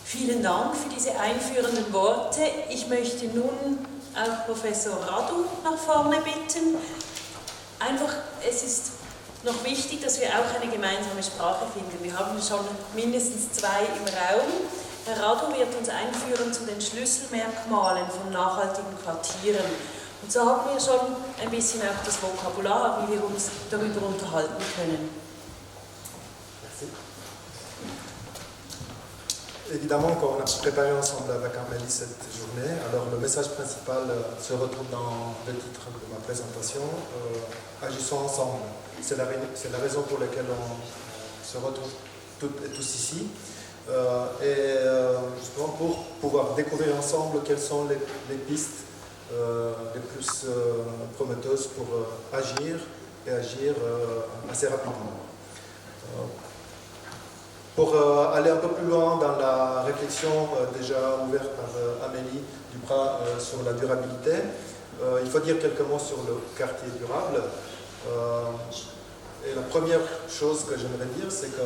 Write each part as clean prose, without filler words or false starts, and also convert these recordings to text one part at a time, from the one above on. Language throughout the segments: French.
Vielen Dank für diese einführenden Worte. Ich möchte nun auch Professor Radu nach vorne bitten. Einfach, es ist noch wichtig, dass wir auch eine gemeinsame Sprache finden. Wir haben schon mindestens 2 im Raum. Herr Radu wird uns einführen zu den Schlüsselmerkmalen von nachhaltigen Quartieren. Und so haben wir schon ein bisschen auch das Vokabular, wie wir uns darüber unterhalten können. Évidemment, quand on a préparé ensemble avec Amélie cette journée, alors le message principal se retrouve dans le titre de ma présentation, Agissons ensemble. C'est la raison pour laquelle on se retrouve toutes et tous ici. Justement pour pouvoir découvrir ensemble quelles sont les pistes les plus prometteuses pour agir et agir assez rapidement. Pour aller un peu plus loin dans la réflexion déjà ouverte par Amélie Duprat sur la durabilité, il faut dire quelques mots sur le quartier durable. Et la première chose que j'aimerais dire, c'est que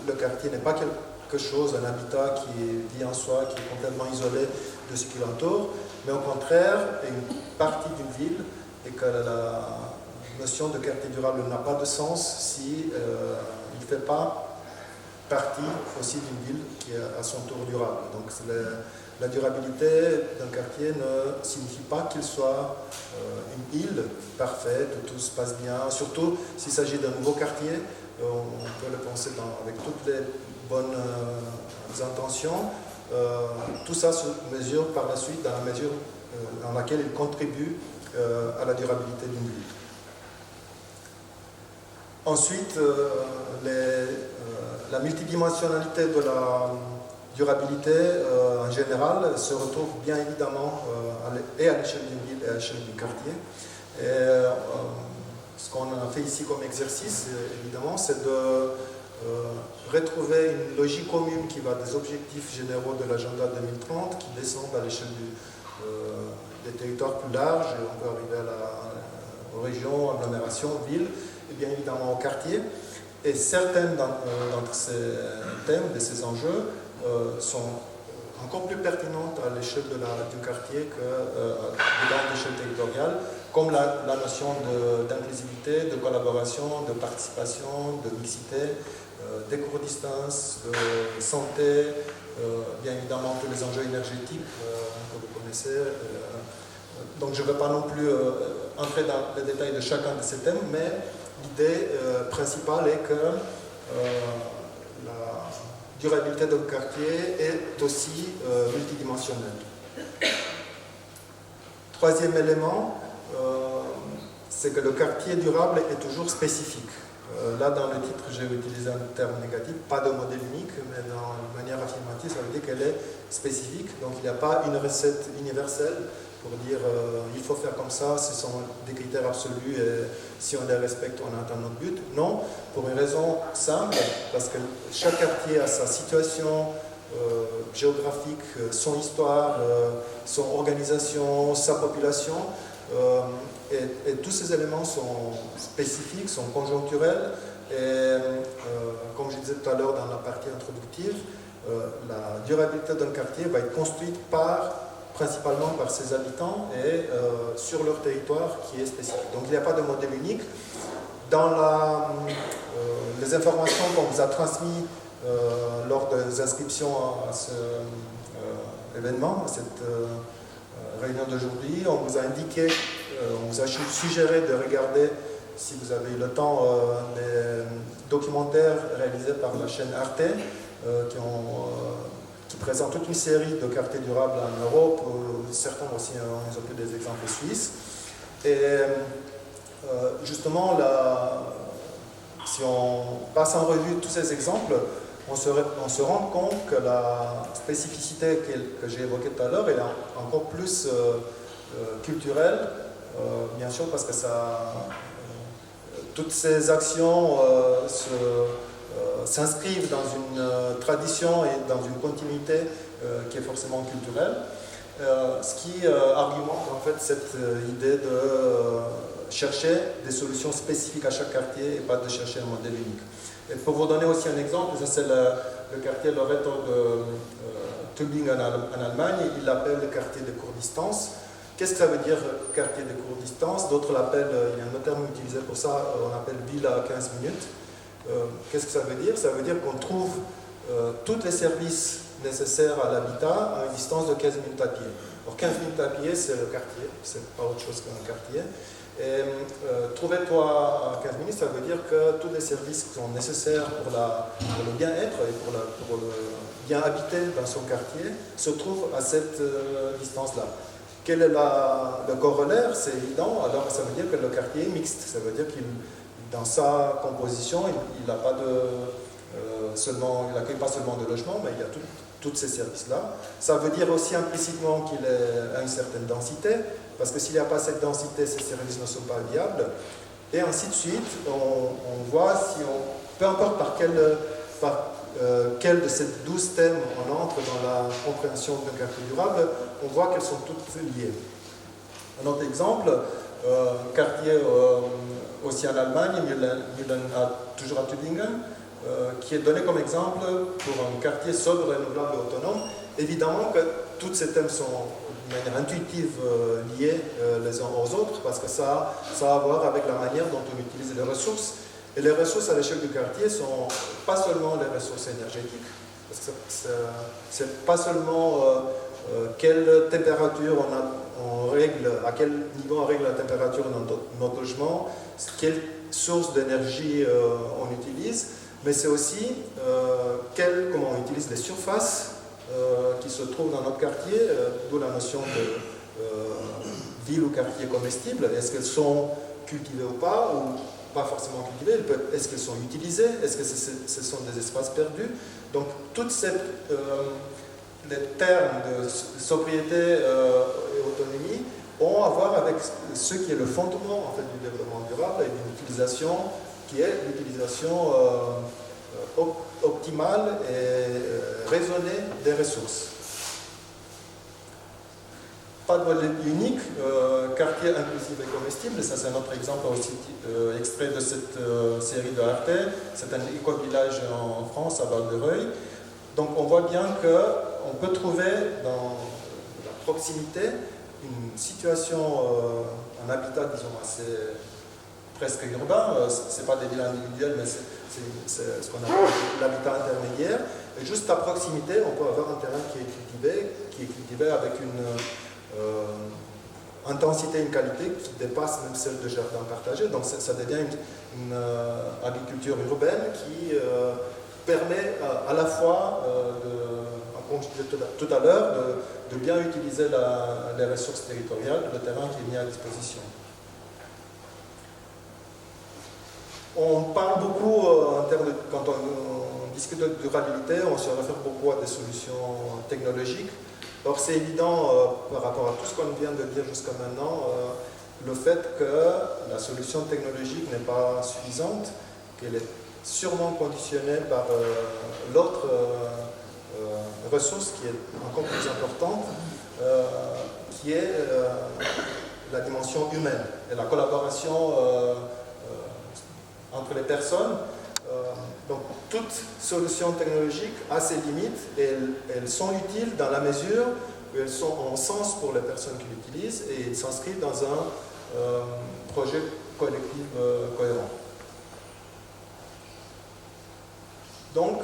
le quartier n'est pas quelque chose, un habitat qui vit en soi, qui est complètement isolé de ce qui l'entoure, mais au contraire, est une partie d'une ville, et que la notion de quartier durable n'a pas de sens si il ne fait pas partie aussi d'une ville qui est à son tour durable. Donc la durabilité d'un quartier ne signifie pas qu'il soit une île parfaite où tout se passe bien, surtout s'il s'agit d'un nouveau quartier. On peut le penser avec toutes les bonnes intentions. Tout ça se mesure par la suite dans la mesure dans laquelle il contribue à la durabilité d'une ville. Ensuite, la multidimensionnalité de la durabilité en général se retrouve bien évidemment et à l'échelle d'une ville et à l'échelle du quartier. Et ce qu'on a fait ici comme exercice, évidemment, c'est de retrouver une logique commune qui va des objectifs généraux de l'agenda 2030 qui descendent à l'échelle des territoires plus larges. On peut arriver aux régions, agglomérations, villes, et bien évidemment au quartier. Et certaines d'entre ces thèmes, de ces enjeux, sont encore plus pertinentes à l'échelle du quartier que dans l'échelle territoriale, comme la notion d'inclusivité, de collaboration, de participation, de mixité, d'éco-distance, de santé, bien évidemment tous les enjeux énergétiques que vous connaissez. Donc je ne vais pas non plus entrer dans les détails de chacun de ces thèmes, mais l'idée principale est que la durabilité d'un quartier est aussi multidimensionnelle. Troisième élément, c'est que le quartier durable est toujours spécifique. Là, dans le titre, j'ai utilisé un terme négatif, pas de modèle unique, mais de manière affirmative, ça veut dire qu'elle est spécifique. Donc, il n'y a pas une recette universelle pour dire il faut faire comme ça, ce sont des critères absolus et si on les respecte, on atteint notre but. Non, pour une raison simple, parce que chaque quartier a sa situation géographique, son histoire, son organisation, sa population. Et tous ces éléments sont spécifiques, sont conjoncturels et comme je disais tout à l'heure dans la partie introductive, la durabilité d'un quartier va être construite principalement par ses habitants et sur leur territoire qui est spécifique. Donc il n'y a pas de modèle unique. Dans les informations qu'on vous a transmises lors des inscriptions à cet événement, à cette réunion d'aujourd'hui, on vous a indiqué, on vous a suggéré de regarder, si vous avez eu le temps, des documentaires réalisés par la chaîne Arte qui présentent toute une série de quartiers durables en Europe, certains aussi ils ont pris des exemples suisses. Et justement, si on passe en revue tous ces exemples, on se rend compte que la spécificité que j'ai évoquée tout à l'heure est encore plus culturelle, bien sûr, parce que toutes ces actions s'inscrivent dans une tradition et dans une continuité qui est forcément culturelle, ce qui argumente en fait cette idée de chercher des solutions spécifiques à chaque quartier et pas de chercher un modèle unique. Et pour vous donner aussi un exemple, ça c'est le quartier Loreto de Tübingen en Allemagne, il l'appelle le quartier de courte distance. Qu'est-ce que ça veut dire quartier de courte distance? D'autres l'appellent, il y a un autre terme utilisé pour ça, on appelle ville à 15 minutes. Qu'est-ce que ça veut dire? Ça veut dire qu'on trouve tous les services nécessaires à l'habitat à une distance de 15 minutes à pied. Alors 15 minutes à pied, c'est le quartier, c'est pas autre chose qu'un quartier. Et trouver-toi à 15 minutes, ça veut dire que tous les services qui sont nécessaires pour le bien-être et pour le bien habiter dans son quartier se trouvent à cette distance-là. Quel est le corollaire? C'est évident, alors ça veut dire que le quartier est mixte, ça veut dire qu'il, dans sa composition, il n'a pas il n'accueille pas seulement de logements, mais il y a tous ces services-là. Ça veut dire aussi implicitement qu'il a une certaine densité, parce que s'il n'y a pas cette densité, ces services ne sont pas viables. Et ainsi de suite, on voit si peu importe par quel de ces 12 thèmes on entre dans la compréhension d'un quartier durable, on voit qu'elles sont toutes liées. Un autre exemple, quartier aussi en Allemagne, toujours à Tübingen, qui est donné comme exemple pour un quartier sobre, renouvelable et autonome. Évidemment que tous ces thèmes sont de manière intuitive liés les uns aux autres, parce que ça a à voir avec la manière dont on utilise les ressources. Et les ressources à l'échelle du quartier sont pas seulement les ressources énergétiques, parce que c'est pas seulement quelle température on règle, à quel niveau on règle la température dans notre logement, quelle source d'énergie on utilise, mais c'est aussi comment on utilise les surfaces qui se trouvent dans notre quartier, d'où la notion de ville ou quartier comestible. Est-ce qu'elles sont cultivées ou pas, ou pas forcément cultivées? Est-ce qu'elles sont utilisées? Est-ce que ce sont des espaces perdus? Donc, toutes les termes de sobriété et autonomie ont à voir avec ce qui est le fondement en fait, du développement durable et d'une utilisation qui est l'utilisation optimale et raisonnée des ressources. Pas de modèle unique, quartier inclusif et comestible, ça c'est un autre exemple aussi extrait de cette série de Arte, c'est un éco-village en France, à Val-de-Reuil. Donc on voit bien qu'on peut trouver dans la proximité une situation, un habitat disons assez presque urbain, c'est pas des villes individuelles, mais c'est ce qu'on appelle l'habitat intermédiaire. Et juste à proximité, on peut avoir un terrain qui est cultivé avec une intensité, une qualité qui dépasse même celle de jardin partagé. Donc ça devient une agriculture urbaine qui permet à la fois, comme je disais tout à l'heure, de bien utiliser les ressources territoriales, le terrain qui est mis à disposition. On parle beaucoup, quand on discute de durabilité, on se réfère beaucoup à des solutions technologiques. Or, c'est évident, par rapport à tout ce qu'on vient de dire jusqu'à maintenant, le fait que la solution technologique n'est pas suffisante, qu'elle est sûrement conditionnée par l'autre ressource qui est encore plus importante, qui est la dimension humaine et la collaboration entre les personnes. Donc toute solution technologique a ses limites et elles sont utiles dans la mesure où elles sont en sens pour les personnes qui l'utilisent et s'inscrivent dans un projet collectif cohérent. Donc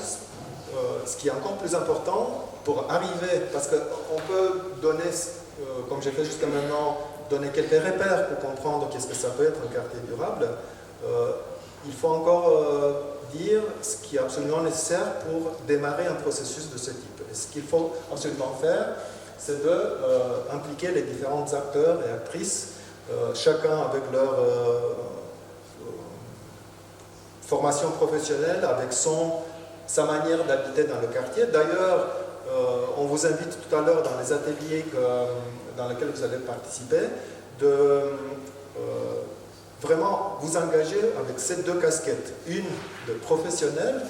ce qui est encore plus important pour arriver, parce qu'on peut donner, comme j'ai fait jusqu'à maintenant, donner quelques repères pour comprendre qu'est-ce que ça peut être un quartier durable, il faut encore dire ce qui est absolument nécessaire pour démarrer un processus de ce type. Et ce qu'il faut absolument faire, c'est d'impliquer les différents acteurs et actrices, chacun avec leur formation professionnelle, avec sa manière d'habiter dans le quartier. D'ailleurs, on vous invite tout à l'heure dans les ateliers dans lesquels vous allez participer, de vraiment vous engager avec ces deux casquettes. Une de professionnel,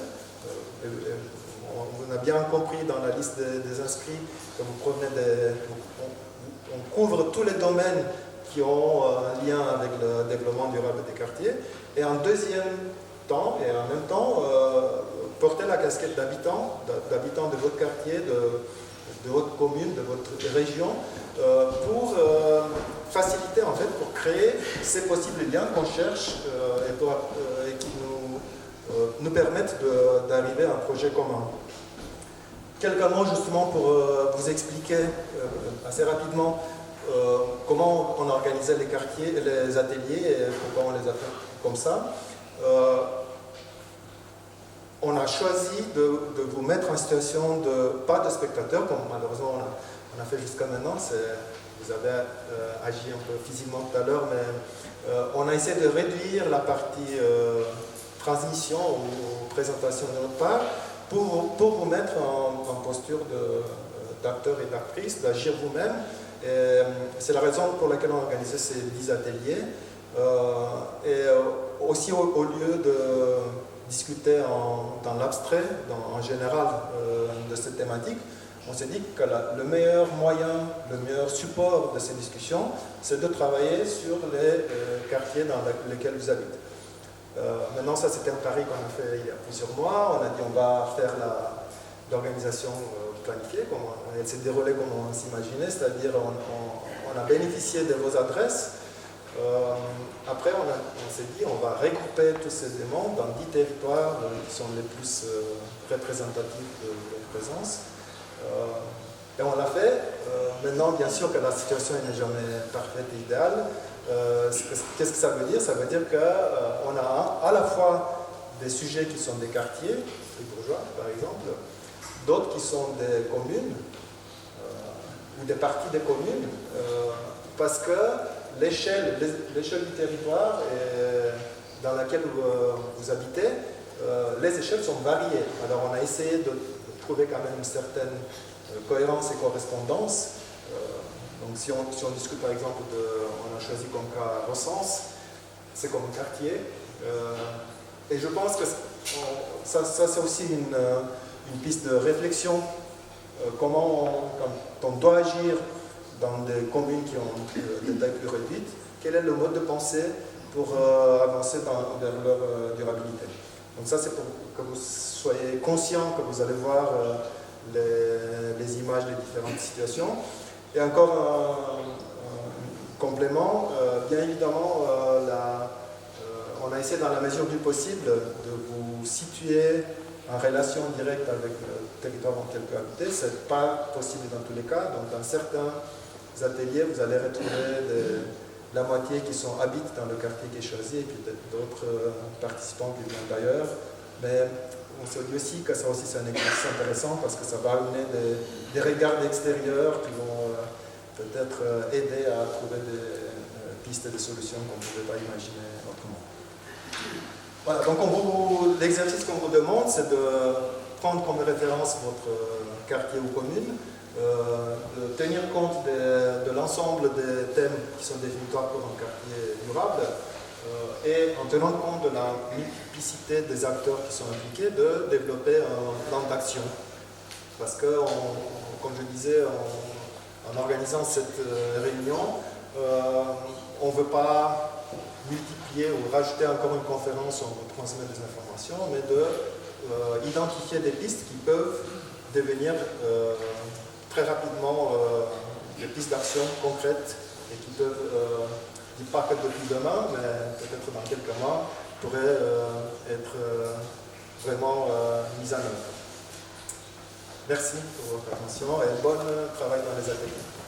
on a bien compris dans la liste des inscrits que vous provenez on couvre tous les domaines qui ont un lien avec le développement durable des quartiers. Et en deuxième temps et en même temps porter la casquette d'habitant de votre quartier, de votre commune, de votre région, pour faciliter en fait, pour créer ces possibles liens qu'on cherche et qui nous permettent d'arriver à un projet commun. Quelques mots justement pour vous expliquer assez rapidement comment on organisait les quartiers, les ateliers et pourquoi on les a fait comme ça. On a choisi de vous mettre en situation pas de spectateurs, comme malheureusement on a fait jusqu'à maintenant. Vous avez agi un peu physiquement tout à l'heure, mais on a essayé de réduire la partie transmission ou présentation de notre part pour vous mettre en posture d'acteur et d'actrice, d'agir vous-même. C'est la raison pour laquelle on a organisé ces 10 ateliers. Et aussi au lieu de discuter dans l'abstrait, en général, de cette thématique, on s'est dit que le meilleur moyen, le meilleur support de ces discussions, c'est de travailler sur les quartiers dans lesquels vous habitez. Maintenant, ça c'était un pari qu'on a fait il y a plusieurs mois. On a dit on va faire l'organisation planifiée, elle s'est déroulée comme on s'imaginait, c'est-à-dire on a bénéficié de vos adresses. Après, on s'est dit on va regrouper tous ces éléments dans 10 territoires qui sont les plus représentatifs de votre présence. Et on l'a fait. Maintenant, bien sûr que la situation n'est jamais parfaite et idéale. Qu'est-ce que ça veut dire? Ça veut dire qu'on a à la fois des sujets qui sont des quartiers, fribourgeois par exemple, d'autres qui sont des communes ou des parties des communes, parce que l'échelle du territoire dans laquelle vous habitez, les échelles sont variées. Alors on a essayé de trouver quand même une certaine cohérence et correspondance. Donc si on discute par exemple on a choisi comme cas Recense, c'est comme un quartier. Et je pense que ça c'est aussi une piste de réflexion. Comment quand on doit agir dans des communes qui ont des tailles plus réduites, quel est le mode de pensée pour avancer vers leur durabilité. Donc ça c'est pour que vous soyez conscient que vous allez voir les images des différentes situations. Et encore un complément, bien évidemment, on a essayé dans la mesure du possible de vous situer en relation directe avec le territoire dans lequel vous habitez. Ce n'est pas possible dans tous les cas. Donc dans certains ateliers, vous allez retrouver la moitié qui habitent dans le quartier qui est choisi et puis peut-être d'autres participants qui viennent d'ailleurs. Mais on se dit aussi que ça aussi c'est un exercice intéressant parce que ça va amener des regards d'extérieur qui vont peut-être aider à trouver des pistes et des solutions qu'on ne pouvait pas imaginer autrement. Voilà, donc l'exercice qu'on vous demande, c'est de prendre comme référence votre quartier ou commune, de tenir compte de l'ensemble des thèmes qui sont définitoires pour un quartier durable, et en tenant compte de la multiplicité des acteurs qui sont impliqués, de développer un plan d'action. Parce que, comme je disais, en organisant cette réunion, on ne veut pas multiplier ou rajouter encore une conférence où on vous transmet des informations, mais d'identifier des pistes qui peuvent devenir très rapidement des pistes d'action concrètes et qui peuvent, pas que depuis demain, mais peut-être dans quelques mois, pourraient être vraiment mises en œuvre. Merci pour votre attention et bon travail dans les ateliers.